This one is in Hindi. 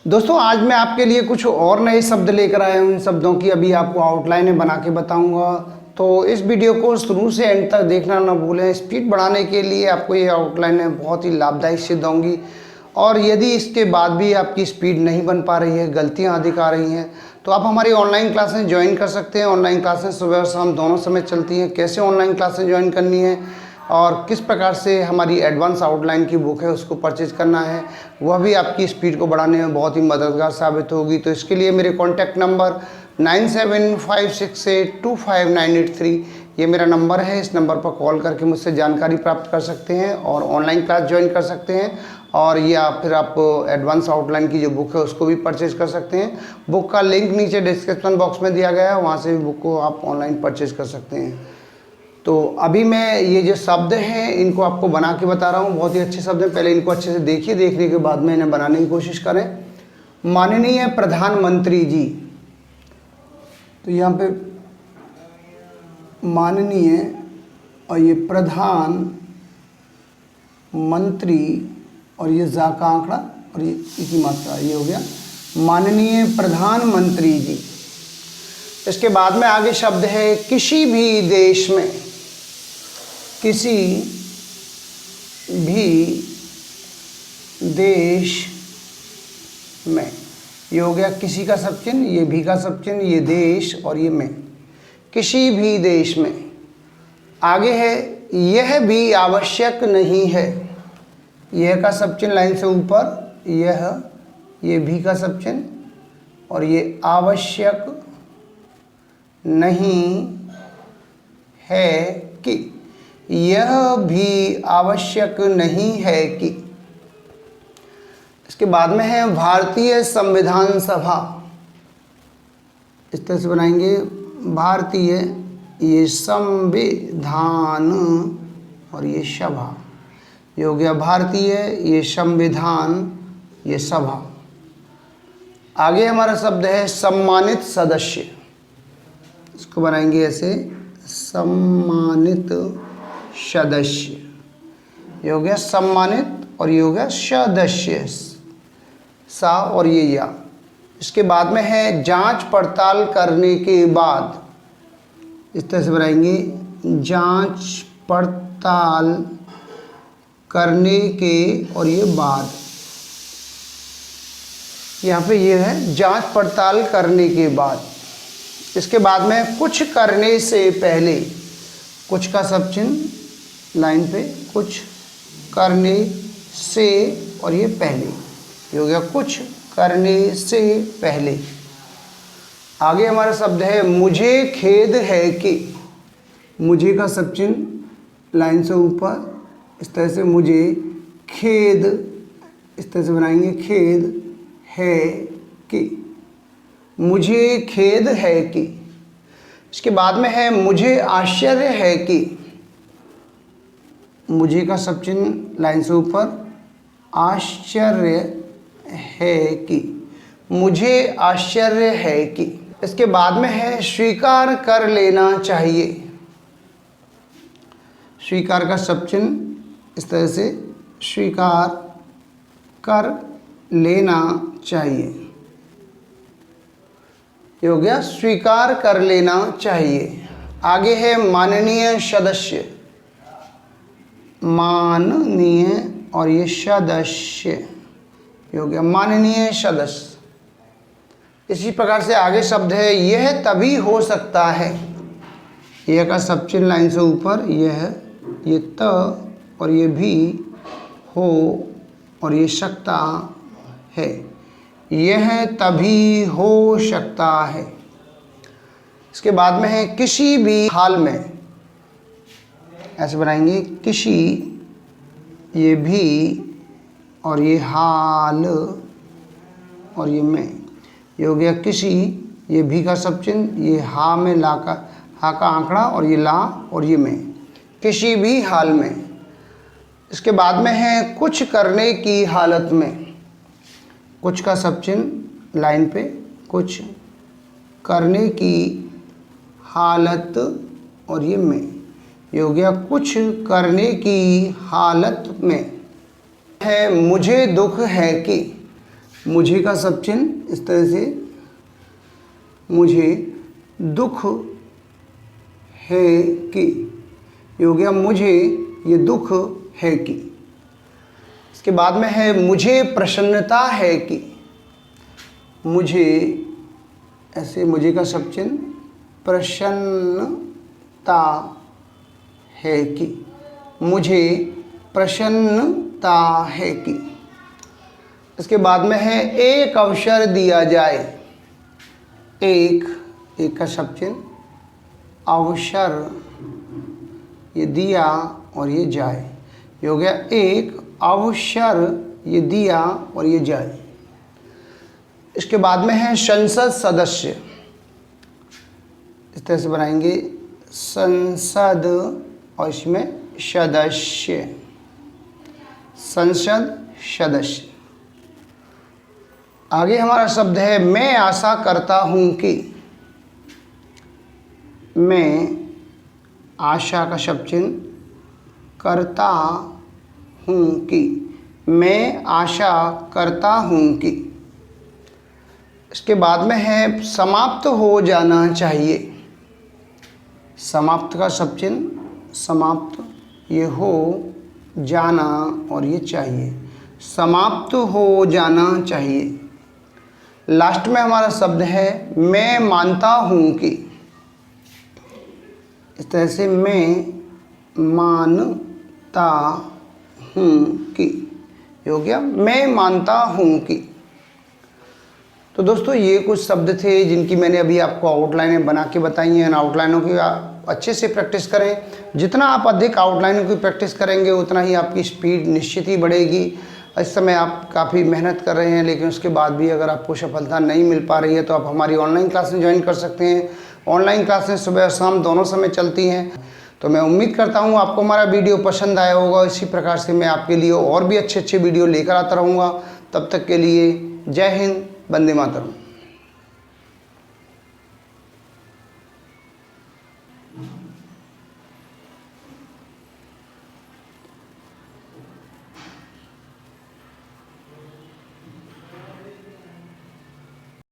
दोस्तों आज मैं आपके लिए कुछ और नए शब्द लेकर आया हूँ। इन शब्दों की अभी आपको आउटलाइन बना के बताऊँगा, तो इस वीडियो को शुरू से एंड तक देखना ना भूलें। स्पीड बढ़ाने के लिए आपको ये आउटलाइन बहुत ही लाभदायक सिद्ध होंगी, और यदि इसके बाद भी आपकी स्पीड नहीं बन पा रही है, गलतियाँ अधिक आ रही हैं, तो आप हमारी ऑनलाइन क्लासेस ज्वाइन कर सकते हैं। ऑनलाइन क्लासेस सुबह और शाम दोनों समय चलती हैं। कैसे ऑनलाइन क्लासेस ज्वाइन करनी है और किस प्रकार से हमारी एडवांस आउटलाइन की बुक है उसको परचेज करना है, वह भी आपकी स्पीड को बढ़ाने में बहुत ही मददगार साबित होगी। तो इसके लिए मेरे कॉन्टैक्ट नंबर 9756825983 ये मेरा नंबर है। इस नंबर पर कॉल करके मुझसे जानकारी प्राप्त कर सकते हैं और ऑनलाइन क्लास ज्वाइन कर सकते हैं, और या फिर आप एडवांस आउटलाइन की जो बुक है उसको भी परचेज कर सकते हैं। बुक का लिंक नीचे डिस्क्रिप्शन बॉक्स में दिया गया है, वहाँ से भी बुक को आप ऑनलाइन परचेज कर सकते हैं। तो अभी मैं ये जो शब्द हैं इनको आपको बना के बता रहा हूँ। बहुत ही अच्छे शब्द हैं, पहले इनको अच्छे से देखिए, देखने के बाद में इन्हें बनाने की कोशिश करें। माननीय प्रधानमंत्री जी, तो यहाँ पे माननीय और ये प्रधान मंत्री और ये जा का आंकड़ा और ये की मात्रा, ये हो गया माननीय प्रधानमंत्री जी। इसके बाद में आगे शब्द है किसी भी देश में, किसी भी देश में, ये हो गया किसी का सब चिन्ह, ये भी का सब चिन्ह, ये देश और ये में, किसी भी देश में। आगे है यह भी आवश्यक नहीं है, यह का सब चिन्ह लाइन से ऊपर, यह, ये भी का सब चिन्ह और ये आवश्यक नहीं है कि, यह भी आवश्यक नहीं है कि। इसके बाद में है भारतीय संविधान सभा, इस तरह से बनाएंगे भारतीय, ये संविधान और ये सभा, ये हो गया भारतीय, ये संविधान, ये सभा। आगे हमारा शब्द है सम्मानित सदस्य, इसको बनाएंगे ऐसे सम्मानित सदस्य, ये हो गया सम्मानित और ये हो गया सदस्य, सा और ये या। इसके बाद में है जांच पड़ताल करने के बाद, इस तरह से बनाएंगे जांच पड़ताल करने के और ये बाद, यहाँ पे ये है जांच पड़ताल करने के बाद। इसके बाद में कुछ करने से पहले, कुछ का सब चिन्ह लाइन पे, कुछ करने से और ये पहले, ये हो गया कुछ करने से पहले। आगे हमारा शब्द है मुझे खेद है कि, मुझे का सब चिन्ह लाइन से ऊपर, इस तरह से मुझे खेद, इस तरह से बनाएंगे खेद है कि, मुझे खेद है कि। इसके बाद में है मुझे आश्चर्य है कि, मुझे का सब चिन्ह लाइन से ऊपर, आश्चर्य है कि, मुझे आश्चर्य है कि। इसके बाद में है स्वीकार कर लेना चाहिए, स्वीकार का सब चिन्ह इस तरह से, स्वीकार कर लेना चाहिए, ये हो गया स्वीकार कर लेना चाहिए। आगे है माननीय सदस्य, माननीय और ये सदस्य, ये हो गया माननीय सदस्य। इसी प्रकार से आगे शब्द है यह तभी हो सकता है, यह का सब चिन्ह लाइन से ऊपर, यह, ये त और ये भी, हो और ये सकता है, यह तभी हो सकता है। इसके बाद में है किसी भी हाल में, ऐसे बनाएंगे किसी, ये भी और ये हाल और ये में, ये हो गया किसी, ये भी का सब चिन्ह, ये हा में ला का, हा का आंकड़ा और ये ला और ये में, किसी भी हाल में। इसके बाद में है कुछ करने की हालत में, कुछ का सब चिन्ह लाइन पे, कुछ करने की हालत और ये में, ये हो गया कुछ करने की हालत में। है मुझे दुख है कि, मुझे का सब चिन्ह इस तरह से, मुझे दुख है कि, ये हो गया मुझे ये दुख है कि। इसके बाद में है मुझे प्रसन्नता है कि, मुझे ऐसे मुझे का सब चिन्ह, प्रसन्नता है कि, मुझे प्रसन्नता है कि। इसके बाद में है एक अवसर दिया जाए, एक का सब चिन्ह, अवसर, ये दिया और ये जाए, ये हो गया एक अवसर, ये दिया और ये जाए। इसके बाद में है संसद सदस्य, इस तरह से बनाएंगे संसद और इसमें सदस्य, संसद सदस्य। आगे हमारा शब्द है मैं आशा करता हूँ कि, मैं आशा का शब्द चिन्ह, करता हूँ कि, मैं आशा करता हूँ कि। इसके बाद में है समाप्त हो जाना चाहिए, समाप्त का शब्द चिन्ह, समाप्त, ये हो जाना और ये चाहिए, समाप्त हो जाना चाहिए। लास्ट में हमारा शब्द है मैं मानता हूँ कि, इस तरह से मैं मानता हूँ कि, ये हो गया मैं मानता हूँ कि। तो दोस्तों ये कुछ शब्द थे जिनकी मैंने अभी आपको आउटलाइनें बना के बताई हैं। आउटलाइनों की आप अच्छे से प्रैक्टिस करें, जितना आप अधिक आउटलाइनों की प्रैक्टिस करेंगे उतना ही आपकी स्पीड निश्चित ही बढ़ेगी। इस समय आप काफ़ी मेहनत कर रहे हैं, लेकिन उसके बाद भी अगर आपको सफलता नहीं मिल पा रही है तो आप हमारी ऑनलाइन क्लासें ज्वाइन कर सकते हैं। ऑनलाइन क्लासें सुबह और शाम दोनों समय चलती हैं। तो मैं उम्मीद करता हूँ आपको हमारा वीडियो पसंद आया होगा। इसी प्रकार से मैं आपके लिए और भी अच्छे वीडियो लेकर आता रहूँगा। तब तक के लिए जय हिंद, वंदे मातरम।